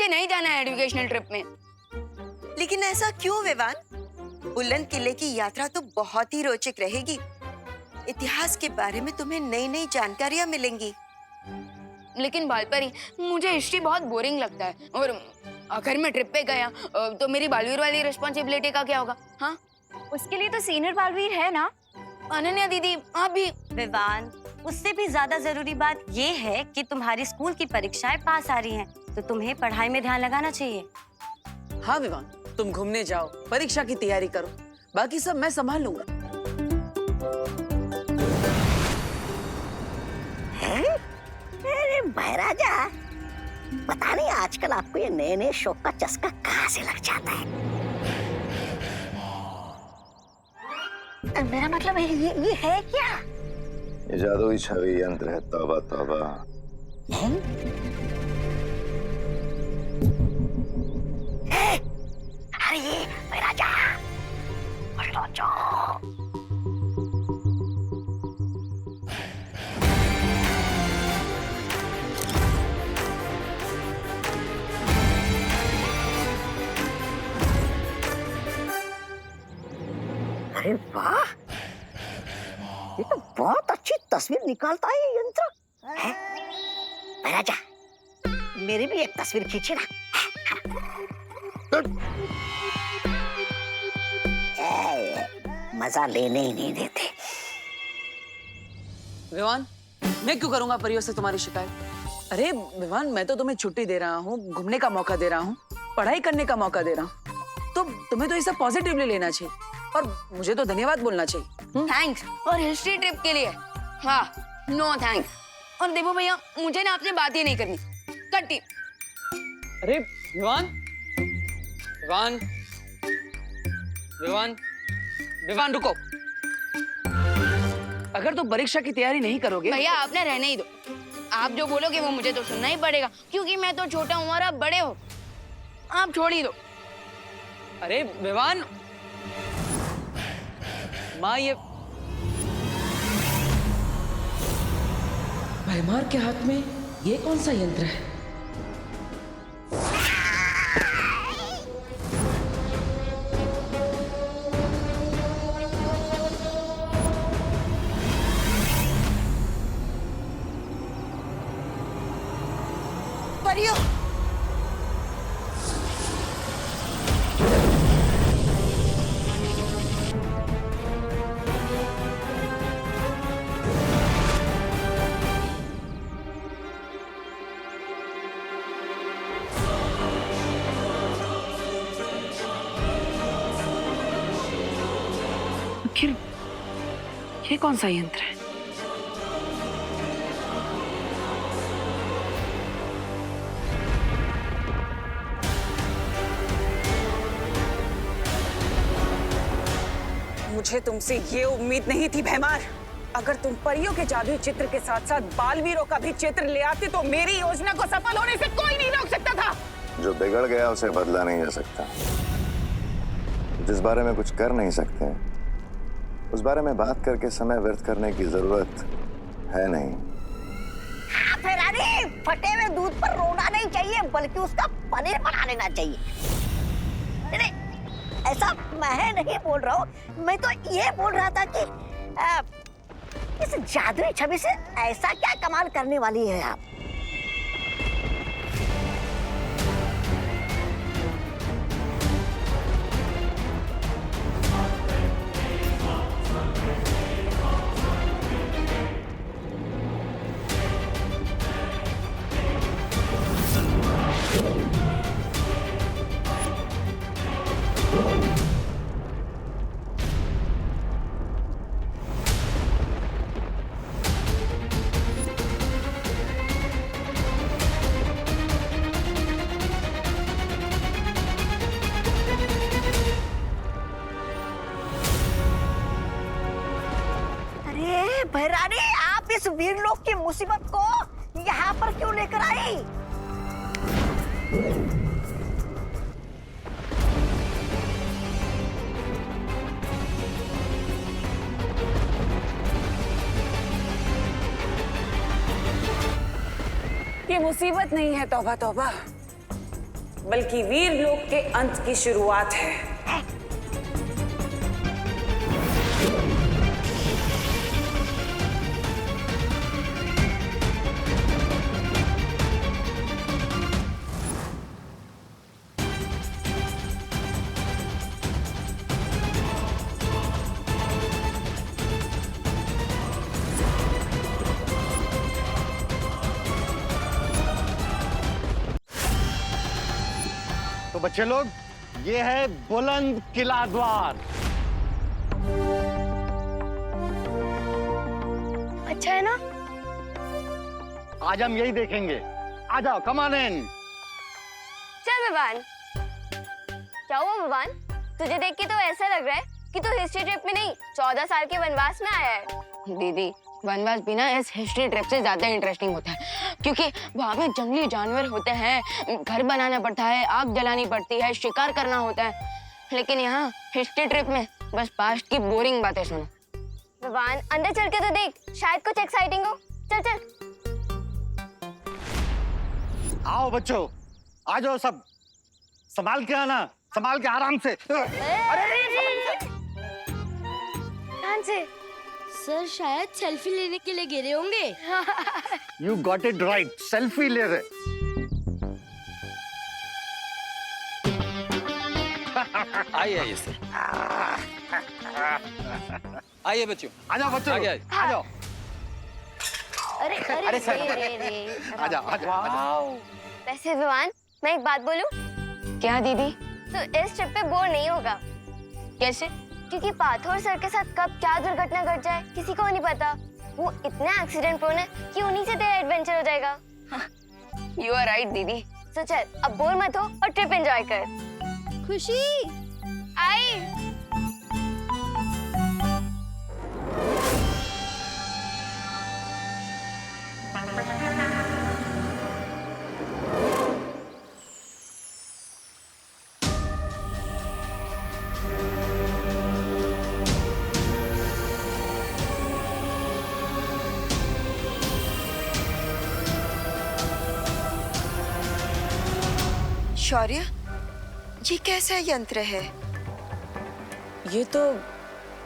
मुझे नहीं जाना है एजुकेशनल ट्रिप में। लेकिन ऐसा क्यों विवान? बुलंद किले की यात्रा तो बहुत ही रोचक रहेगी। इतिहास के बारे में तुम्हें नई नई जानकारियां मिलेंगी। लेकिन बालपरी, मुझे हिस्ट्री बहुत बोरिंग लगता है, और अगर मैं ट्रिप पे गया तो मेरी बालवीर वाली रिस्पॉन्सिबिलिटी का क्या होगा? हाँ, उसके लिए तो सीनियर बालवीर है ना। अनन्या दीदी, आप भी। विवान, उससे भी ज्यादा जरूरी बात ये है कि तुम्हारी स्कूल की परीक्षाएं पास आ रही हैं, तो तुम्हें पढ़ाई में ध्यान लगाना चाहिए। हाँ विवान, तुम घूमने जाओ, परीक्षा की तैयारी करो, बाकी सब मैं संभाल लूंगा। अरे महाराजा, पता नहीं आजकल आपको ये नए नए शौक का चस्का कहाँ से लग जाता है। मेरा मतलब ये है क्या? ये जादुई छवि यंत्र है, तौबा तौबा। अरे महाराजा, अरे वाह, ये तो बहुत अच्छी तस्वीर निकालता है ये यंत्र। महाराजा, मेरी भी एक तस्वीर खींचे ना। मजा लेने ही नहीं देते। विवान, मैं क्यों करूंगा परियों से तुम्हारी शिकायत? अरे विवान, मैं तो तुम्हें छुट्टी दे रहा हूँ, घूमने का मौका दे रहा हूँ, पढ़ाई करने का मौका दे रहा हूँ, तो तुम्हें तो ये सब पॉजिटिवली लेना चाहिए और मुझे तो धन्यवाद बोलना चाहिए। थैंक्स। और हिस्ट्री ट्रिप के लिए हाँ, नो थैंक्स। और देखो भैया, मुझे ना आपसे बात ही नहीं करनी, कट्टी। अरे विवान, विवान, विवान, विवान रुको। अगर तुम परीक्षा की तैयारी नहीं करोगे। भैया, आप ना रहने ही दो। आप जो बोलोगे वो मुझे तो सुनना ही पड़ेगा, क्योंकि मैं तो छोटा हूँ और आप बड़े हो। आप छोड़ ही दो। अरे विवान, माँ, ये भैमार के हाथ में ये कौन सा यंत्र है? परियों, आखिर ये कौन सा यंत्र है? मुझे तुमसे ये उम्मीद नहीं थी भैमार। अगर तुम परियों के जादुई चित्र के साथ साथ बालवीरों का भी चित्र ले आते तो मेरी योजना को सफल होने से कोई नहीं रोक सकता था। जो बिगड़ गया उसे बदला नहीं जा सकता। जिस बारे में कुछ कर नहीं सकते, उस बारे में बात करके समय व्यर्थ करने की जरूरत है नहीं। फिर अरे फटे हुए दूध पर रोना नहीं चाहिए, बल्कि उसका पनीर बना लेना चाहिए। नहीं, ऐसा मैं नहीं बोल रहा हूँ, मैं तो ये बोल रहा था कि इस जादुई छवि से ऐसा क्या कमाल करने वाली है आप? भैरानी, आप इस वीर लोग की मुसीबत को यहाँ पर क्यों लेकर आई? ये मुसीबत नहीं है, तौबा तौबा, बल्कि वीर लोक के अंत की शुरुआत है। तो बच्चे लोग, ये है बुलंद किला द्वार। अच्छा है ना? आज हम यही देखेंगे। आ जाओ, कम ऑन इन। चल विवान। क्या हुआ विवान? तुझे देख के तो ऐसा लग रहा है कि तू हिस्ट्री ट्रिप में नहीं 14 साल के वनवास में आया है। दीदी, वनवास भी ना इस हिस्ट्री ट्रिप से ज्यादा इंटरेस्टिंग होता है, क्योंकि वहाँ पे जंगली जानवर होते हैं, घर बनाना पड़ता है, आग जलानी पड़ती है, शिकार करना होता है। लेकिन यहाँ हिस्ट्री ट्रिप में बस पास्ट की बोरिंग बातें सुनो। विवान, अंदर चल के तो देख, शायद कुछ एक्साइटिंग हो। चल चल। आओ बच्चों, आ जाओ सब। संभाल के आना, संभाल के आराम से। ध्यान से। सर शायद सेल्फी लेने के लिए गिरे होंगे। You got it right, selfie ले रहे। आइए आइए सर, आइए बच्चों, आ जाओ बच्चों, आगे, आ जाओ। अरे अरे सर, आ जाओ, आ जाओ। वैसे विवान, मैं एक बात बोलूं? क्या दीदी? तो इस ट्रिप पे बोर नहीं होगा। कैसे? क्योंकि पाथोर सर के साथ कब क्या दुर्घटना घट जाए किसी को नहीं पता। वो इतना एक्सीडेंट प्रोन है कि उन्हीं से तेरा एडवेंचर हो जाएगा। यू आर राइट दीदी। तो चल, अब बोर मत हो और ट्रिप एंजॉय कर। खुशी आई। शौर्य, ये कैसा यंत्र है? ये तो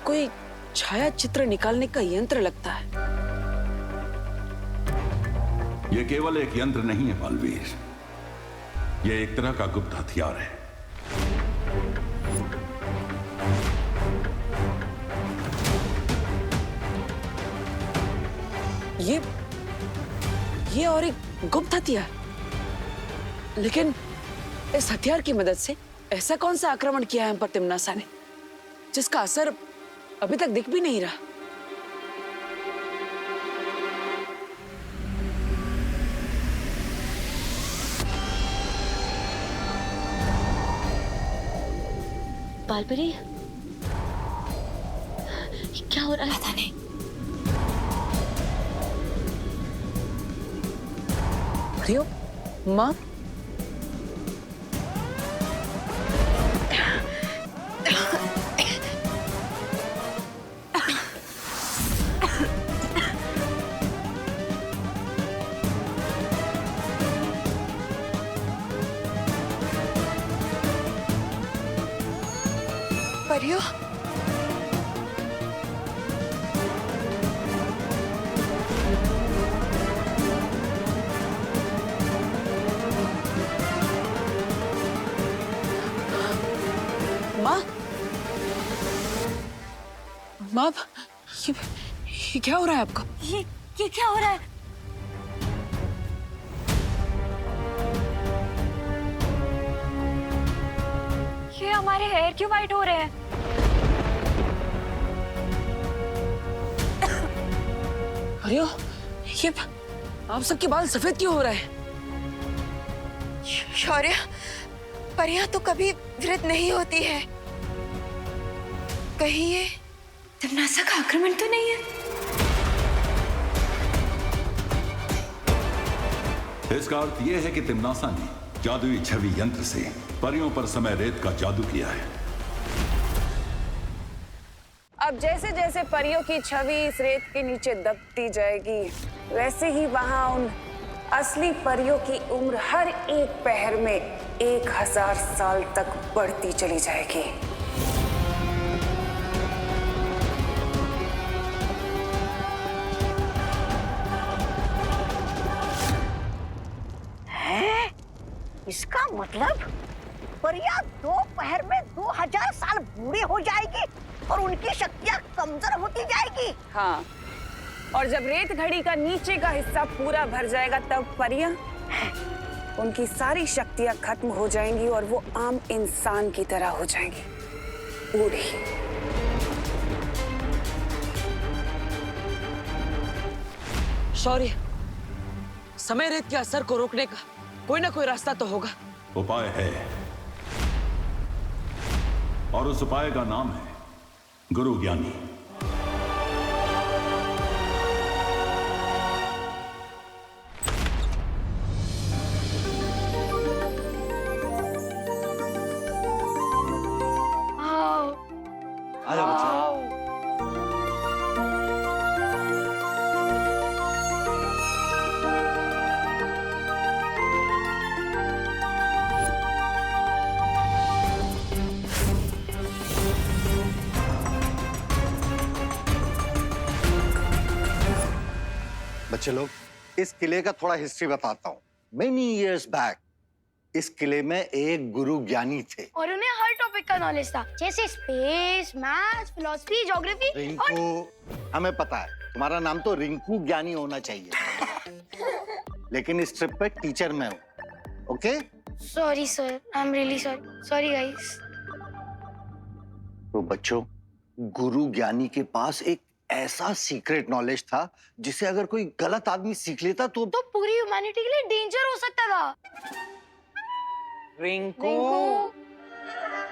कोई छाया चित्र निकालने का यंत्र लगता है। ये केवल एक यंत्र नहीं है बालवीर, ये एक तरह का गुप्त हथियार है। ये और एक गुप्त हथियार। लेकिन इस हथियार की मदद से ऐसा कौन सा आक्रमण किया है हम पर तिम्नासा ने, जिसका असर अभी तक दिख भी नहीं रहा? बालपरी, क्या हो रहा है? पता नहीं। प्रियो, माँ, परियो, माँ, माँ, ये क्या हो रहा है आपको? ये क्या हो रहा है? ये हमारे हेयर क्यों वाइट हो रहे हैं? अरे ये आप सबके बाल सफेद क्यों हो रहे हैं? शौर्य, परियां तो कभी वृद्ध नहीं होती है। कहीं ये तिम्नासा का आक्रमण तो नहीं है? इसका अर्थ यह है कि तिम्नासा ने जादुई छवि यंत्र से परियों पर समय रेत का जादू किया है। अब जैसे जैसे परियों की छवि इस रेत के नीचे दबती जाएगी, वैसे ही वहां उन असली परियों की उम्र हर एक पहर में 1000 साल तक बढ़ती चली जाएगी। हैं? इसका मतलब परियां 2 पहर में 2000 साल बूढ़ी हो जाएगी और उनकी शक्तियां कमजोर होती जाएगी। हाँ, और जब रेत घड़ी का नीचे का हिस्सा पूरा भर जाएगा तब परियां उनकी सारी शक्तियां खत्म हो जाएंगी और वो आम इंसान की तरह हो जाएंगी, बूढ़ी। शौर्य, समय रेत के असर को रोकने का कोई ना कोई रास्ता तो होगा। उपाय है, और उस उपाय का नाम है गुरु ज्ञानी। आ जाओ बच्चा। बच्चे लोग, इस किले का थोड़ा हिस्ट्री बताता हूँ। मेनी इयर्स बैक इस किले में एक गुरु ज्ञानी थे। और उन्हें हर टॉपिक का नॉलेज था, जैसे space, maths, philosophy, geography. Rinku, हमें पता है तुम्हारा नाम तो रिंकू ज्ञानी होना चाहिए, लेकिन इस ट्रिप पे टीचर मैं हूँ। Okay? Sorry sir, I am really sorry. Sorry guys. तो बच्चों, गुरु ज्ञानी के पास एक ऐसा सीक्रेट नॉलेज था जिसे अगर कोई गलत आदमी सीख लेता तो पूरी ह्यूमैनिटी के लिए डेंजर हो सकता था। Rinku,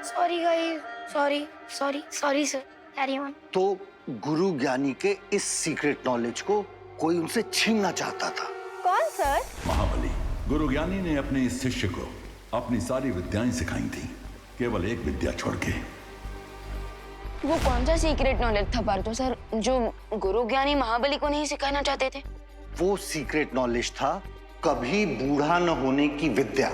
sorry guys, sorry sir, carry on. तो गुरु ज्ञानी के इस सीक्रेट नॉलेज को कोई उनसे छीनना चाहता था। कौन सर? महाबली। गुरु ज्ञानी ने अपने इस शिष्य को अपनी सारी विद्याएं सिखाई थी, केवल एक विद्या छोड़ के। वो कौन सा सीक्रेट नॉलेज था पार्थो सर जो गुरु ज्ञानी महाबली को नहीं सिखाना चाहते थे? वो सीक्रेट नॉलेज था कभी बूढ़ा न होने की विद्या।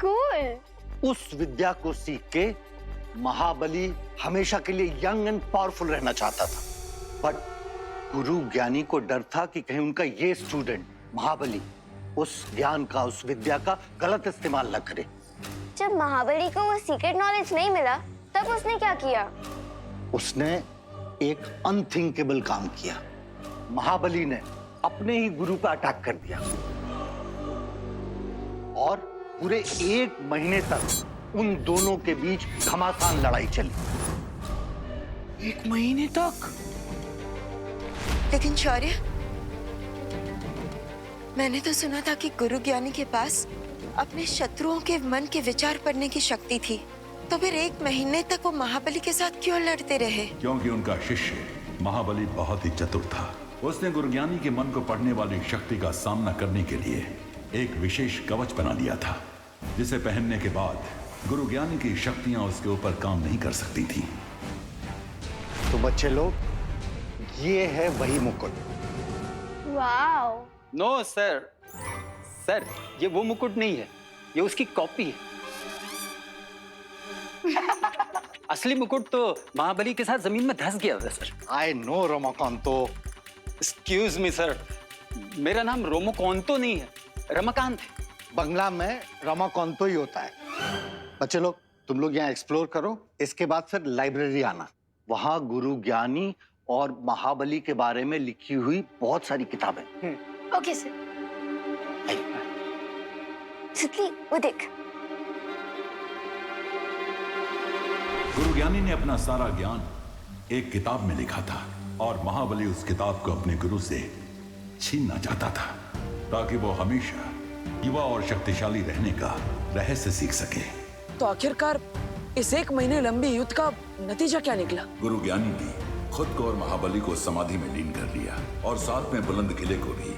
कूल। उस विद्या को सीख के महाबली हमेशा के लिए यंग एंड पावरफुल रहना चाहता था, बट गुरु ज्ञानी को डर था कि कहीं उनका ये स्टूडेंट महाबली उस ज्ञान का, उस विद्या का गलत इस्तेमाल न करे। जब महाबली को वो सीक्रेट नॉलेज नहीं मिला तब उसने क्या किया? उसने एक अनथिंकेबल काम किया। महाबली ने अपने ही गुरु पर अटैक कर दिया और पूरे 1 महीने तक उन दोनों के बीच घमासान लड़ाई चली। 1 महीने तक? लेकिन शौर्य, मैंने तो सुना था कि गुरु ज्ञानी के पास अपने शत्रुओं के मन के विचार पढ़ने की शक्ति थी, तो फिर 1 महीने तक वो महाबली के साथ क्यों लड़ते रहे? क्योंकि उनका शिष्य महाबली बहुत ही चतुर था। उसने गुरु ज्ञानी के मन को पढ़ने वाली शक्ति का सामना करने के लिए एक विशेष कवच बना लिया था, जिसे पहनने के बाद गुरु ज्ञानी की शक्तियां उसके ऊपर काम नहीं कर सकती थी। तो बच्चे लोग, ये है वही मुकुट। वाओ। नो सर, सर ये वो मुकुट नहीं है, ये उसकी कॉपी है। असली मुकुट तो महाबली के साथ जमीन में धंस गया था sir. I know Romakanto. Excuse me sir, मेरा नाम रोमोकांतो नहीं है, रमाकांत है। बंगला में रमाकांतो ही होता है। बच्चे लोग, तुम लोग यहाँ एक्सप्लोर करो, इसके बाद फिर लाइब्रेरी आना। वहाँ गुरु ज्ञानी और महाबली के बारे में लिखी हुई बहुत सारी किताबें। Okay sir. सितली, वो देख। गुरु ज्ञानी ने अपना सारा ज्ञान एक किताब में लिखा था और महाबली उस किताब को अपने गुरु से छीनना चाहता था, ताकि वो हमेशा युवा और शक्तिशाली रहने का रहस्य सीख सके। तो आखिरकार इस 1 महीने लंबी युद्ध का नतीजा क्या निकला? गुरु ज्ञानी ने खुद को और महाबली को समाधि में लीन कर लिया और साथ में बुलंद किले को भी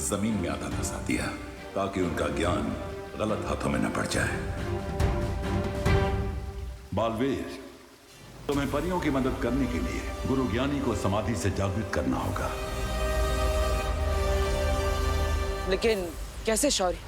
जमीन में आधा धंसा दिया, ताकि उनका ज्ञान गलत हाथों में न पड़ जाए। बालवीर, तुम्हें परियों की मदद करने के लिए गुरु ज्ञानी को समाधि से जागृत करना होगा। लेकिन कैसे शौर्य?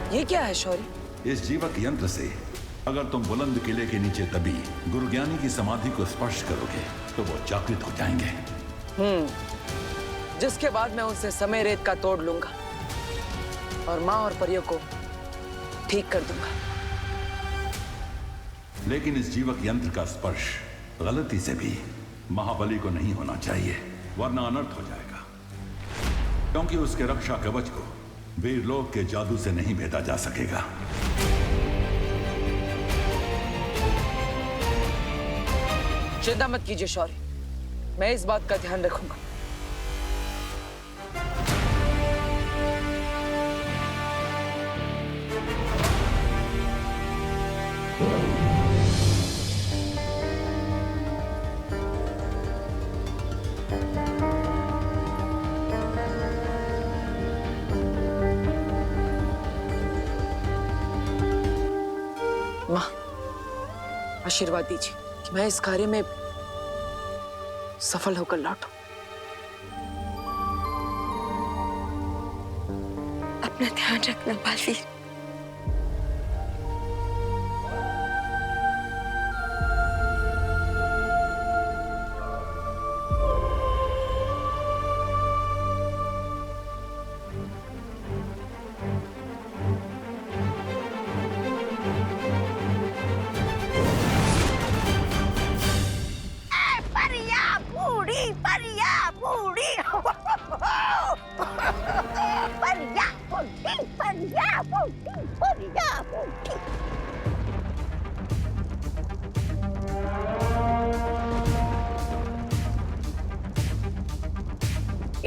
ये क्या है शौर्य? इस जीवक यंत्र से अगर तुम बुलंद किले के नीचे दबी गुरु ज्ञानी की समाधि को स्पर्श करोगे तो वो जागृत हो जाएंगे। जिसके बाद मैं उनसे समय रेत का तोड़ लूंगा और माँ और परियों को ठीक कर दूंगा। लेकिन इस जीवक यंत्र का स्पर्श गलती से भी महाबली को नहीं होना चाहिए, वरना अनर्थ हो जाएगा। क्योंकि उसके रक्षा कवच को वीरलोक के जादू से नहीं भेदा जा सकेगा। चिंता मत कीजिए शौर्य, मैं इस बात का ध्यान रखूंगा। माँ, आशीर्वाद दीजिए कि मैं इस कार्य में सफल होकर लौटूं। अपना ध्यान रखना बालवीर।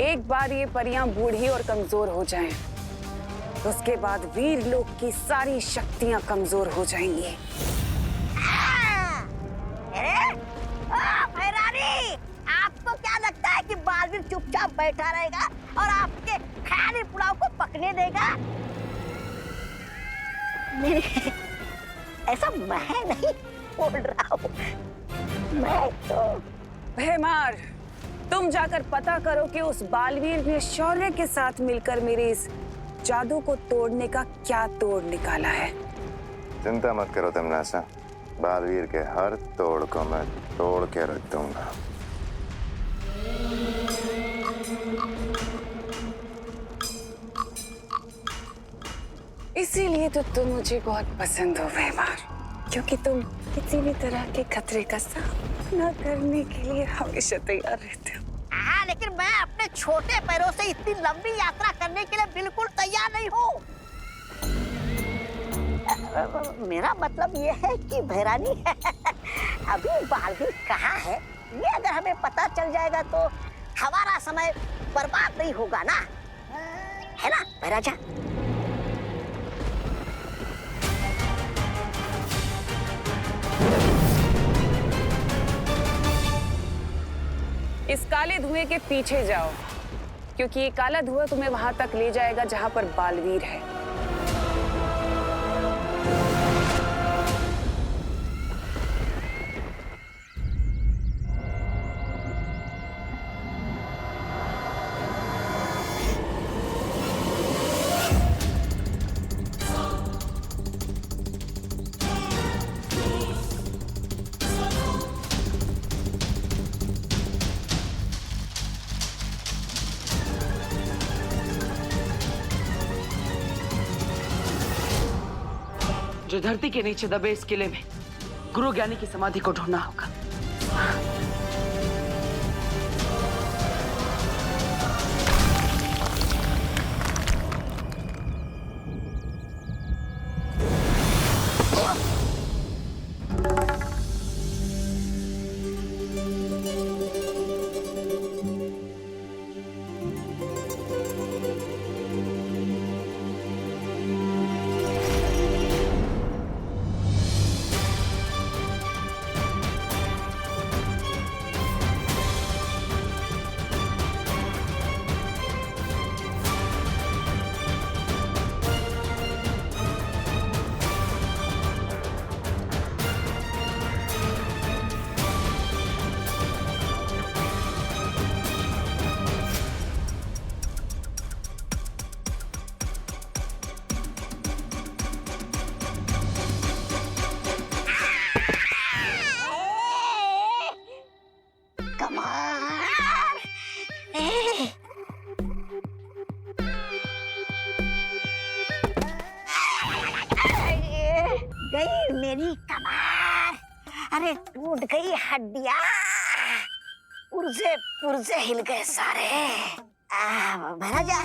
एक बार ये परियां बूढ़ी और कमजोर हो जाएं, तो उसके बाद वीर लोक की सारी शक्तियां कमजोर हो जाएंगी। भैरानी, आपको क्या लगता है कि बालवीर चुपचाप बैठा रहेगा और आपके ख्याली पुलाव को पकने देगा? नहीं, ऐसा मैं नहीं बोल रहा हूँ। मैं तो भैमार, तुम जाकर पता करो कि उस बालवीर ने शौर्य के साथ मिलकर मेरे इस जादू को तोड़ने का क्या तोड़ निकाला है। चिंता मत करो तमन्नासा, बालवीर के हर तोड़ को मैं तोड़ के रख दूंगा। इसीलिए तो तुम मुझे बहुत पसंद हो भैमार, क्योंकि तुम किसी भी तरह के खतरे का सामना करने के लिए हमेशा तैयार रहते हो। हाँ, लेकिन मैं अपने छोटे पैरों से इतनी लंबी यात्रा करने के लिए बिल्कुल तैयार नहीं हूँ। मेरा मतलब ये है कि भैरानी अभी बालवीर कहाँ है, ये अगर हमें पता चल जाएगा तो हमारा समय बर्बाद नहीं होगा ना, है ना भैराजा? इस काले धुएं के पीछे जाओ, क्योंकि ये काला धुआं तुम्हें वहां तक ले जाएगा जहां पर बालवीर है। जो धरती के नीचे दबे इस किले में गुरु ज्ञानी की समाधि को ढूंढना होगा। गई मेरी कमर, अरे टूट गई हड्डियां, पुर्जे हिल गए सारे। महाराजा,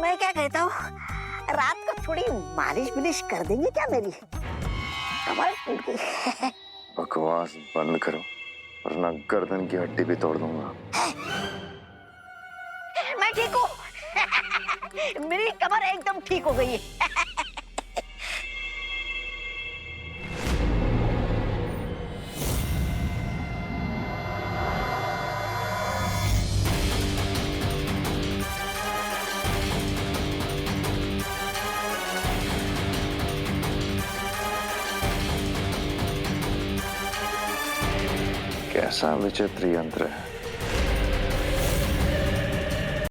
मैं क्या कहता हूँ, रात को थोड़ी मालिश कर देंगे क्या मेरी? कमर टूट गई। बकवास बंद करो वरना गर्दन की हड्डी भी तोड़ दूंगा। मैं ठीक हूँ। मेरी कमर एकदम ठीक हो गई है। कैसा विचित्र यंत्र है।